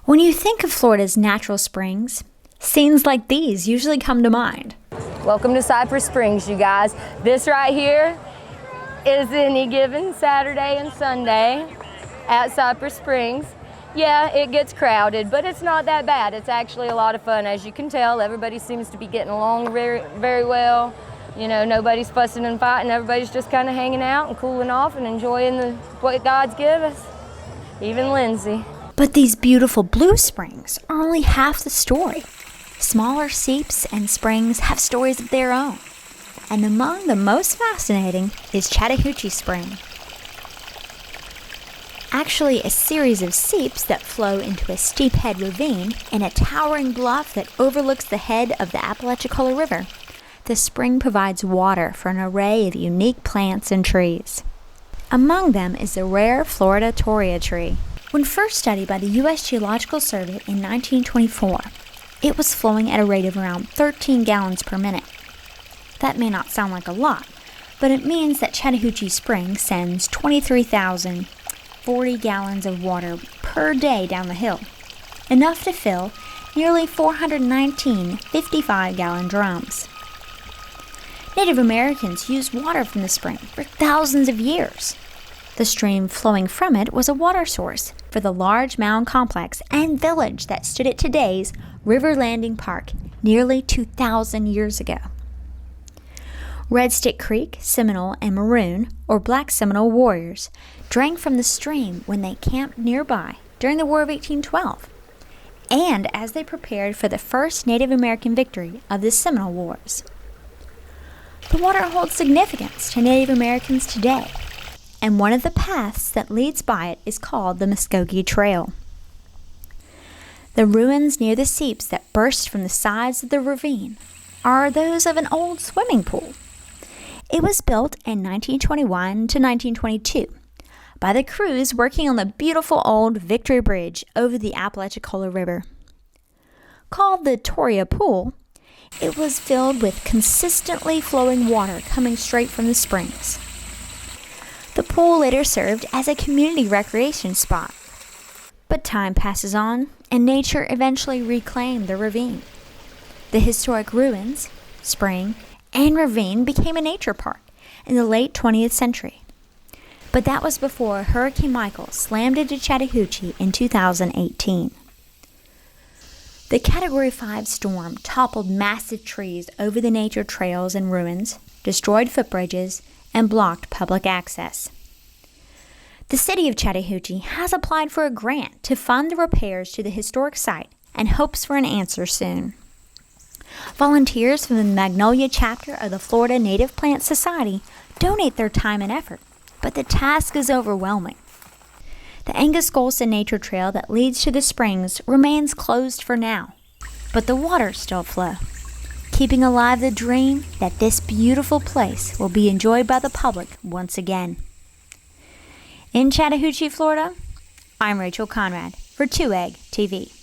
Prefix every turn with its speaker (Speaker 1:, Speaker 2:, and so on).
Speaker 1: When you think of Florida's natural springs, scenes like these usually come to mind.
Speaker 2: Welcome to Cypress Springs, you guys. This right here is any given Saturday and Sunday at Cypress Springs. Yeah, it gets crowded, but it's not that bad. It's actually a lot of fun. As you can tell, everybody seems to be getting along very, very well. You know, nobody's fussing and fighting. Everybody's just kind of hanging out and cooling off and enjoying what God's given us. Even Lindsay.
Speaker 1: But these beautiful blue springs are only half the story. Smaller seeps and springs have stories of their own. And among the most fascinating is Chattahoochee Spring. Actually, a series of seeps that flow into a steep head ravine and a towering bluff that overlooks the head of the Apalachicola River. The spring provides water for an array of unique plants and trees. Among them is the rare Florida toria tree. When first studied by the U.S. Geological Survey in 1924, it was flowing at a rate of around 13 gallons per minute. That may not sound like a lot, but it means that Chattahoochee Spring sends 23,040 gallons of water per day down the hill, enough to fill nearly 419 55-gallon drums. Native Americans used water from the spring for thousands of years. The stream flowing from it was a water source for the large mound complex and village that stood at today's River Landing Park nearly 2,000 years ago. Red Stick Creek, Seminole, and Maroon, or Black Seminole warriors, drank from the stream when they camped nearby during the War of 1812, and as they prepared for the first Native American victory of the Seminole Wars. The water holds significance to Native Americans today, and one of the paths that leads by it is called the Muskogee Trail. The ruins near the seeps that burst from the sides of the ravine are those of an old swimming pool. It was built in 1921 to 1922 by the crews working on the beautiful old Victory Bridge over the Apalachicola River. Called the Toria Pool, it was filled with consistently flowing water coming straight from the springs. The pool later served as a community recreation spot. But time passes on, and nature eventually reclaimed the ravine. The historic ruins, spring, and ravine became a nature park in the late 20th century. But that was before Hurricane Michael slammed into Chattahoochee in 2018. The Category 5 storm toppled massive trees over the nature trails and ruins, destroyed footbridges, and blocked public access. The city of Chattahoochee has applied for a grant to fund the repairs to the historic site and hopes for an answer soon. Volunteers from the Magnolia chapter of the Florida Native Plant Society donate their time and effort, but the task is overwhelming. The Angus Gholson Nature Trail that leads to the springs remains closed for now, but the waters still flow, keeping alive the dream that this beautiful place will be enjoyed by the public once again. In Chattahoochee, Florida, I'm Rachel Conrad for 2 Egg TV.